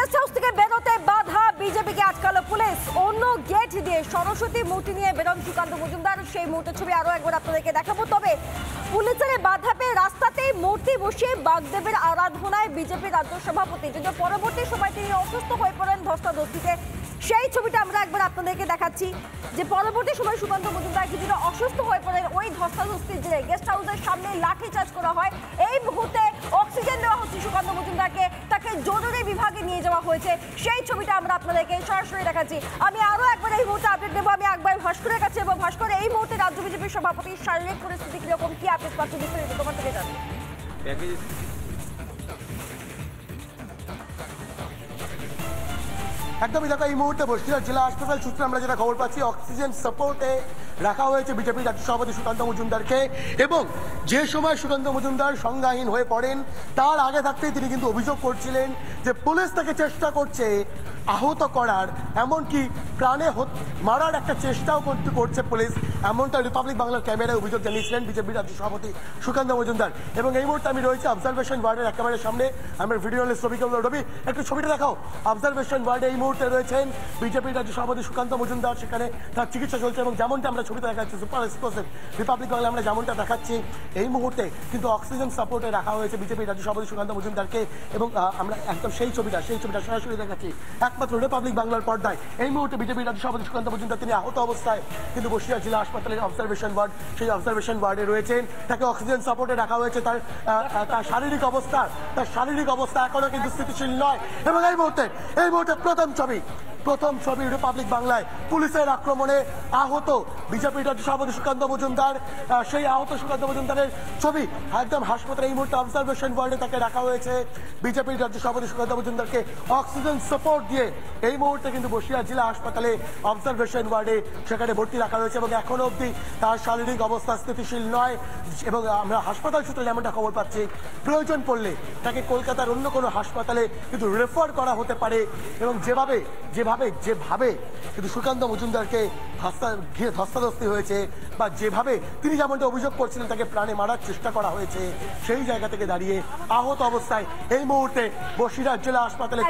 Guest house থেকে বেরোতে বাধা, বিজেপিকে আটকালো পুলিশ। অন্য গেট দিয়ে সরস্বতী মূর্তি নিয়ে বেরোন সুকান্ত মজুমদার। সেই মুহূর্তের ছবি আরো একবার আপনাদেরকে দেখাবো। তবে পুলিশের বাধা পেয়ে রাস্তাতেই মূর্তি বসিয়ে বাগদেবের আরাধনায় বিজেপি রাজ্য সভাপতি, যদিও পরবর্তী সময় তিনি অসুস্থ হয়ে পড়েন ধস্তাধস্তিতে। সেই ছবিটা আমরা একবার আপনাদেরকে দেখাচ্ছি যে পরবর্তী সময় সুকান্ত মজুমদার কিছুটা অসুস্থ হয়ে পড়েন ওই ধস্তাধস্তির জেরে। গেস্ট হাউসের সামনে লাঠিচার্জ করা হয়। এই মুহূর্তে অক্সিজেন দেওয়া হচ্ছে সুকান্ত মজুমদারকে, তাকে জরুরি বিভাগে নিয়ে যাওয়া হয়েছে। সেই ছবিটা আমরা আপনাদেরকে সরাসরি দেখাচ্ছি। আমি আরো একবার এই মুহূর্তে আপডেট দেবো আমি একবার ভাস্করের কাছে, এবং ভাস্কর, এই মুহূর্তে রাজ্য বিজেপির সভাপতির শারীরিক পরিস্থিতি কিরকম, কি আপডেট পাচ্ছ বিস্তারিত তোমার থেকে জানি। একদমই দেখো, এই মুহূর্তে বসিরহাট জেলা হাসপাতাল সূত্রে আমরা যেটা খবর পাচ্ছি, অক্সিজেন সাপোর্টে রাখা হয়েছে বিজেপির রাজ্য সভাপতি সুকান্ত মজুমদারকে। এবং যে সময় সুকান্ত মজুমদার সংজ্ঞাহীন হয়ে পড়েন তার আগে থাকতেই তিনি কিন্তু অভিযোগ করছিলেন যে পুলিশ তাকে চেষ্টা করছে আহত করার, এমনকি প্রাণে মারার একটা চেষ্টাও করছে পুলিশ, এমনটা রিপাবলিক বাংলার ক্যামেরায় অভিযোগ জানিয়েছিলেন বিজেপির রাজ্য সভাপতি সুকান্ত মজুমদার। এবং এই মুহূর্তে আমি রয়েছে অবজারভেশন ওয়ার্ডের একেবারে সামনে। আমার ভিডিও রবি রবি একটু ছবিটা দেখাও। অবজারভেশন ওয়ার্ডে এই মুহূর্তে রয়েছেন বিজেপির রাজ্য সভাপতি সুকান্ত মজুমদার, সেখানে তার চিকিৎসা চলছে। এবং যেমনটা আমরা ছবিটা দেখাচ্ছি সুপার এক্সপ্লোসিভ রিপাবলিক বাংলা আমরা যেমনটা দেখাচ্ছি, এই মুহূর্তে কিন্তু অক্সিজেন সাপোর্টে রাখা হয়েছে বিজেপির রাজ্য সভাপতি সুকান্ত মজুমদারকে। এবং আমরা একদম সেই ছবিটা সরাসরি দেখাচ্ছি একমাত্র রিপাবলিক বাংলার পর্দায়। এই মুহূর্তে বিজেপির রাজ্য সভাপতি সুকান্ত মজুমদার তিনি আহত অবস্থায় কিন্তু বসিরহাট জেলা হাসপাতালের অবজারভেশন ওয়ার্ড, সেই অবজারভেশন ওয়ার্ডে রয়েছেন। তাকে অক্সিজেন সাপোর্টে রাখা হয়েছে। তার শারীরিক অবস্থা এখনো কিন্তু স্থিতিশীল নয়। এবং এই মুহূর্তে প্রথম ছবি রিপাবলিক বাংলায় পুলিশের আক্রমণে আহত বিজেপির রাজ্য সভাপতি সুকান্ত মজুমদার। সেই আহত সুকান্ত মজুমদারের ছবি একদম হাসপাতালে এই মুহূর্তে অবজারভেশন ওয়ার্ডে তাকে রাখা হয়েছে। বিজেপির রাজ্য সভাপতি সুকান্ত মজুমদারকে অক্সিজেন সাপোর্ট দিয়ে এই মুহূর্তে কিন্তু বসিরহাট জেলা হাসপাতালে অবজারভেশন ওয়ার্ডে সেখানে ভর্তি রাখা হয়েছে। এবং এখনো অবধি তার শারীরিক অবস্থা স্থিতিশীল নয়। এবং আমরা হাসপাতাল সূত্রে যেমনটা খবর পাচ্ছি, প্রয়োজন পড়লে তাকে কলকাতার অন্য কোনো হাসপাতালে কিন্তু রেফার করা হতে পারে। এবং যেভাবে কিন্তু সুকান্ত মজুমদারকে ধস্তাধস্তি হয়েছে, বা যেভাবে তিনি যেমনটা অভিযোগ করছিলেন তাকে প্রাণে মারার চেষ্টা করা হয়েছে, সেই জায়গা থেকে দাঁড়িয়ে আহত অবস্থায় এই মুহূর্তে বসিরহাট জেলা হাসপাতালে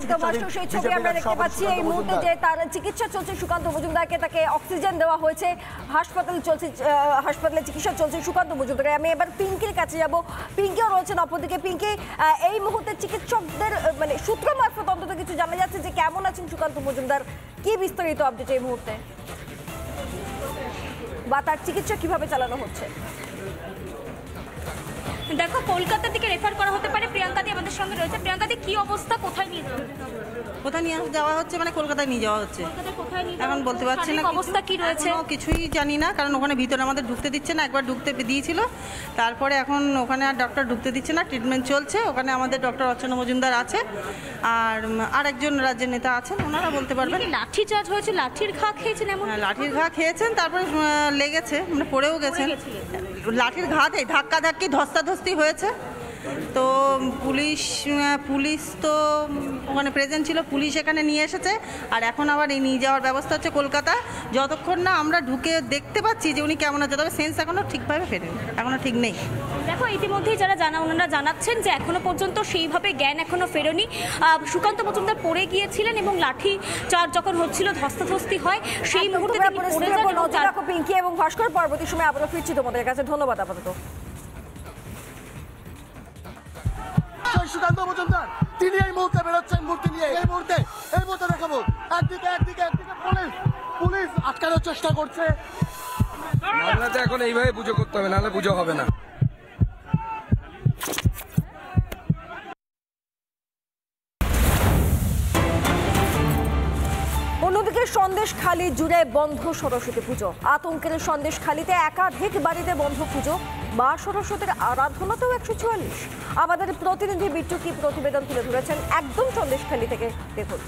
এই মুহূর্তে যে তার চিকিৎসা চলছে সুকান্ত মজুমদারকে, তাকে অক্সিজেন দেওয়া হয়েছে, হাসপাতালে চিকিৎসা চলছে সুকান্ত মজুমদার। আমি এবার পিঙ্কির কাছে যাব। পিঙ্কিও রয়েছেন অপরদিকে। পিঙ্কি, এই মুহূর্তে চিকিৎসকদের মানে সূত্র মারফত অন্তত কিছু জানা যাচ্ছে যে কেমন আছেন সুকান্ত মজুমদার, কি বিস্তারিত আপডেট এই মুহূর্তে, বা তার চিকিৎসা কিভাবে চালানো হচ্ছে? দেখো, কলকাতা থেকে রেফার করা হতে পারে। প্রিয়াঙ্কাদি আমাদের সঙ্গে রয়েছে। প্রিয়াঙ্কাদি, কি অবস্থা, কোথায় নিয়ে যাওয়া হচ্ছে? মানে কলকাতায় নিয়ে যাওয়া হচ্ছে। এখন বলতে পারছি না অবস্থা কি রয়েছে, কিছুই জানি না, কারণ ওখানে ভিতরে আমাদের ঢুকতে দিচ্ছে না। একবার ঢুকতে দিয়েছিল, তারপরে এখন ওখানে আর ডক্টর ঢুকতে দিচ্ছে না। ট্রিটমেন্ট চলছে। ওখানে আমাদের ডক্টর অর্চনা মজুমদার আছে, আর একজন রাজ্যের নেতা আছেন, ওনারা বলতে পারবেন। লাঠি চার্জ হয়েছে, লাঠির ঘা খেয়েছেন? এমন লাঠির ঘা খেয়েছেন, তারপরে লেগেছে, মানে পড়েও গেছেন। লাঠির ঘাতেই ধাক্কাধাক্কি ধস্তাধস্তি হয়েছে। তো পুলিশ তো ওখানে প্রেজেন্ট ছিল, পুলিশ এখানে নিয়ে এসেছে। আর এখন আবার এই নিয়ে যাওয়ার ব্যবস্থা হচ্ছে কলকাতা। যতক্ষণ না আমরা ঢুকে দেখতে পাচ্ছি যে উনি কেমন আছে, তবে সেন্স এখনও ঠিকভাবে ফেরেন, এখনও ঠিক নেই। দেখো, ইতিমধ্যেই যারা ওনারা জানাচ্ছেন যে এখনো পর্যন্ত সেইভাবে জ্ঞান এখনো ফেরেনি। সুকান্ত মজুমদার পড়ে গিয়েছিলেন এবং লাঠি চার্জ যখন হচ্ছিল, ধস্তাধস্তি হয়, সেই মুহূর্তে পিঙ্কি এবং ভাস্কর, পরবর্তী সময় আবারও ফিরছি তোমাদের কাছে। ধন্যবাদ আপাতত। সুকান্ত মজুমদার তিনি এই মুহূর্তে বেরোচ্ছেন মূর্তি নিয়ে। এই মুহূর্তে দেখাবো একদিকে পুলিশ আটকানোর চেষ্টা করছে। বাংলাতে এখন এইভাবে পুজো করতে হবে, নাহলে পুজো হবে না। অন্যদিকে সন্দেশখালী জুড়ে বন্ধ সরস্বতী পুজো। আতঙ্কের সন্দেশখালীতে একাধিক বাড়িতে বন্ধ পুজো। মা সরস্বতীর আরাধনাতেও 144। আমাদের প্রতিনিধি বিট্টু কি প্রতিবেদন তুলে ধরেছেন একদম সন্দেশখালী থেকে, দেখুন।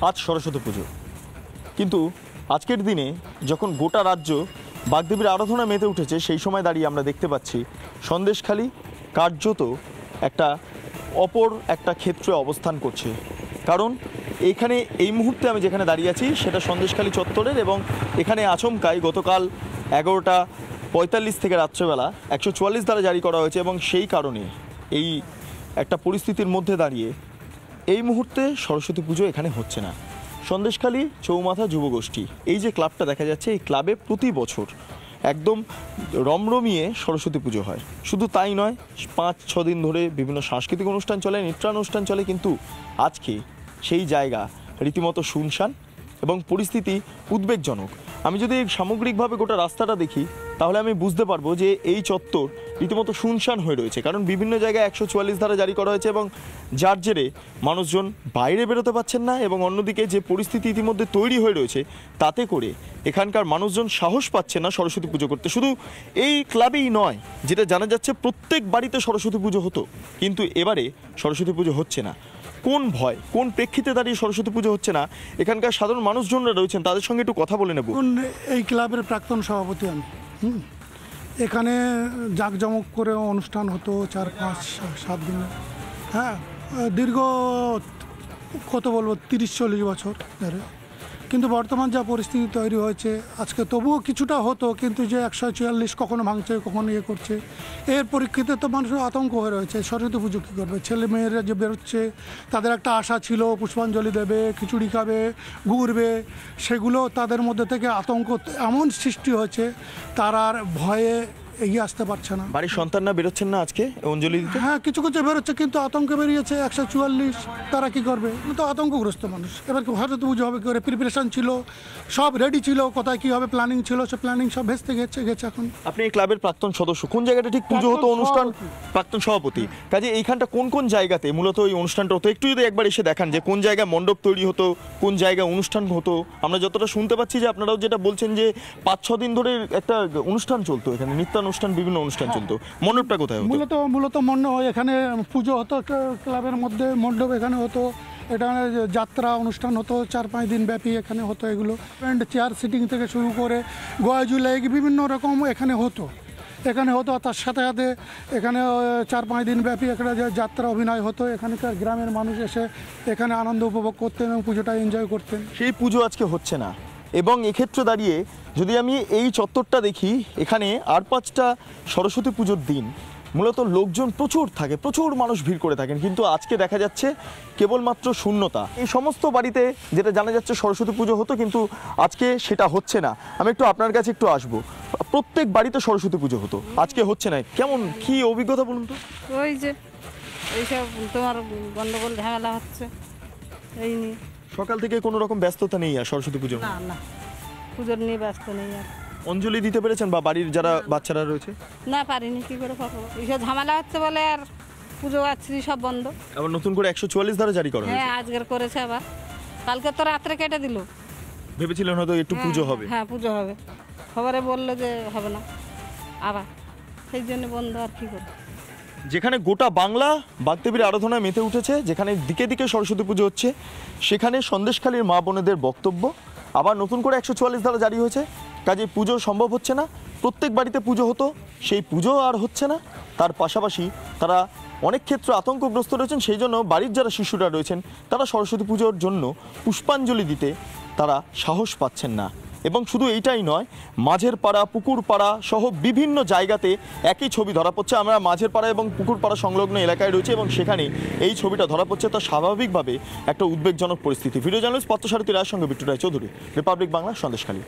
আজ সরস্বতী পুজো, কিন্তু আজকের দিনে যখন গোটা রাজ্য বাগদেবীর আরাধনা মেতে উঠেছে, সেই সময় দাঁড়িয়ে আমরা দেখতে পাচ্ছি সন্দেশখালী কার্যত অপর একটা ক্ষেত্রে অবস্থান করছে। কারণ এইখানে এই মুহূর্তে আমি যেখানে দাঁড়িয়ে আছি সেটা সন্দেশখালী চত্বরের, এবং এখানে আচমকাই গতকাল 11টা 45 থেকে রাত্রেবেলা 144 ধারা জারি করা হয়েছে এবং সেই কারণে এই একটা পরিস্থিতির মধ্যে দাঁড়িয়ে এই মুহূর্তে সরস্বতী পুজো এখানে হচ্ছে না। সন্দেশখালী চৌমাথা যুবগোষ্ঠী এই যে ক্লাবটা দেখা যাচ্ছে, এই ক্লাবে প্রতি বছর একদম রমরমিয়ে সরস্বতী পুজো হয়। শুধু তাই নয়, 5-6 দিন ধরে বিভিন্ন সাংস্কৃতিক অনুষ্ঠান চলে, নৃত্যানুষ্ঠান চলে, কিন্তু আজকে সেই জায়গা রীতিমতো শুনশান এবং পরিস্থিতি উদ্বেগজনক। আমি যদি সামগ্রিকভাবে গোটা রাস্তাটা দেখি তাহলে আমি বুঝতে পারবো যে এই চত্বর রীতিমতো শুনশান হয়ে রয়েছে, কারণ বিভিন্ন জায়গায় 144 ধারা জারি করা হয়েছে এবং যার জেরে মানুষজন বাইরে বেরোতে পারছেন না, এবং অন্যদিকে যে পরিস্থিতি ইতিমধ্যে তৈরি হয়ে রয়েছে তাতে করে এখানকার মানুষজন সাহস পাচ্ছে না সরস্বতী পুজো করতে। শুধু এই ক্লাবেই নয়, যেটা জানা যাচ্ছে প্রত্যেক বাড়িতে সরস্বতী পুজো হতো, কিন্তু এবারে সরস্বতী পুজো হচ্ছে না। কোন ভয়, কোন প্রেক্ষিতে দাঁড়িয়ে সরস্বতী পুজো হচ্ছে না, এখানকার সাধারণ মানুষজনরা রয়েছেন, তাদের সঙ্গে একটু কথা বলে নেব। এই ক্লাবের প্রাক্তন সভাপতি আমি। এখানে জাঁকজমক করে অনুষ্ঠান হতো 4-5-7 দিনে। হ্যাঁ, দীর্ঘ কত বলবো 30-40 বছর ধরে। কিন্তু বর্তমান যা পরিস্থিতি তৈরি হয়েছে আজকে, তবুও কিছুটা হতো, কিন্তু যে 144 কখনো ভাঙছে কখনো ইয়ে করছে, এর পরিপ্রেক্ষিতে তো মানুষের আতঙ্ক হয়ে রয়েছে। সরস্বতী পুজো কী করবে? ছেলে মেয়েরা যে বেরোচ্ছে, তাদের একটা আশা ছিল পুষ্পাঞ্জলি দেবে, খিচুড়ি খাবে, ঘুরবে, সেগুলো তাদের মধ্যে থেকে আতঙ্ক এমন সৃষ্টি হয়েছে, তারা আর ভয়ে এগিয়ে আসতে পারছে না। বাড়ির সন্তানরা বেরোচ্ছেন না আজকে অঞ্জলি দিতে? হ্যাঁ, কিছু কিছু বেরোচ্ছে, কিন্তু আতঙ্কে বেরিয়েছে 144, তারা কি করবে? তো আতঙ্কগ্রস্ত মানুষ। এবার সরস্বতী পুজো হবে কি করে? প্রিপারেশন ছিল, সব রেডি ছিল, কোথায় কী হবে প্ল্যানিং ছিল, সে প্ল্যানিং সব ভেস্তে গেছে এখন। আপনি এই ক্লাবের প্রাক্তন সদস্য, কোন জায়গাটা ঠিক পুজো হতো অনুষ্ঠান? প্রাক্তন সভাপতি, কাজে এইখানটা কোন কোন জায়গাতে মূলত এই অনুষ্ঠানটা হতো? একটু যদি একবার এসে দেখান যে কোন জায়গায় মণ্ডপ তৈরি হতো, কোন জায়গায় অনুষ্ঠান হতো। আমরা যতটা শুনতে পাচ্ছি যে আপনারাও যেটা বলছেন যে 5-6 দিন ধরে একটা অনুষ্ঠান চলতো, এখানে নৃত্যানুষ্ঠান, বিভিন্ন অনুষ্ঠান চলতো। মণ্ডপটা কোথায় হতো? মূলত এখানে পুজো হতো ক্লাবের মধ্যে, মণ্ডপ এখানে হতো। এটা যাত্রা অনুষ্ঠান হতো 4-5 দিন ব্যাপী এখানে হতো। এগুলো চেয়ার সিটিং থেকে শুরু করে গয়াজু লেগ বিভিন্ন রকম এখানে হতো। আর তার সাথে সাথে এখানে 4-5 দিন ব্যাপী একটা যাত্রা অভিনয় হতো। এখানকার গ্রামের মানুষ এসে এখানে আনন্দ উপভোগ করতেন এবং পুজোটা এনজয় করতেন। সেই পুজো আজকে হচ্ছে না, এবং এক্ষেত্রে দাঁড়িয়ে যদি আমি এই চত্বরটা দেখি, এখানে আর 5টা সরস্বতী পুজোর দিন মূলত লোকজন প্রচুর থাকে, প্রচুর মানুষ ভিড় করে থাকেন, কিন্তু আজকে দেখা যাচ্ছে কেবলমাত্র শূন্যতা। এই সমস্ত বাড়িতে যেটা জানা যাচ্ছে সরস্বতী পুজো হতো, কিন্তু আজকে সেটা হচ্ছে না। আমি একটু আপনার কাছে একটু আসবো। প্রত্যেক বাড়িতে সরস্বতী পুজো হতো, আজকে হচ্ছে না, কেমন কি অভিজ্ঞতা বলুন তো? ওই যে এইসব তোমার গন্ডগোল ঝামেলা হচ্ছে, এই নিয়ে সকাল থেকে কোনো রকম ব্যস্ততা নেই আর সরস্বতী পুজো? না, পুজোর নিয়ে ব্যস্ত নেই আর। অঞ্জলি দিতে পেরেছেন বা বাড়ির যারা বাচ্চারা রয়েছে? না, পারিনি, কি করে পাবো? এইসব ঝামেলা হচ্ছে বলে আর পুজো আচ্ছি সব বন্ধ। আবার নতুন করে 144 ধারা জারি করা হয়েছে। হ্যাঁ, আজকের করেছে, আবার কালকে তো রাত্রে কেটে দিল। ভেবেছিলেন হয়তো একটু পুজো হবে? হ্যাঁ, পুজো হবে, খবরে বললো যে হবে না, আবার সেই জন্য বন্ধ। আর কি করে? যেখানে গোটা বাংলা বাগদেবীর আরাধনায় মেতে উঠেছে, যেখানে দিকে দিকে সরস্বতী পুজো হচ্ছে, সেখানে সন্দেশখালীর মা বোনেদের বক্তব্য আবার নতুন করে 144 ধারা জারি হয়েছে, কাজে পুজো সম্ভব হচ্ছে না। প্রত্যেক বাড়িতে পুজো হতো, সেই পুজো আর হচ্ছে না। তার পাশাপাশি তারা অনেক ক্ষেত্রে আতঙ্কগ্রস্ত রয়েছেন, সেই জন্য বাড়ির যারা শিশুরা রয়েছেন তারা সরস্বতী পুজোর জন্য পুষ্পাঞ্জলি দিতে তারা সাহস পাচ্ছেন না। এবং শুধু এইটাই নয়, মাঝের পাড়া, পুকুর পাড়া সহ বিভিন্ন জায়গাতে একই ছবি ধরা পড়ছে। আমরা মাঝের পাড়া এবং পুকুর পাড়া সংলগ্ন এলাকায় রয়েছে এবং সেখানে এই ছবিটা ধরা পড়ছে, তা স্বাভাবিকভাবে একটা উদ্বেগজনক পরিস্থিতি। ভিডিও জার্নালিস্ট পার্থসারথী রায়ের সঙ্গে বিট্টু রায় চৌধুরী, রিপাবলিক বাংলা, সন্দেশখালী।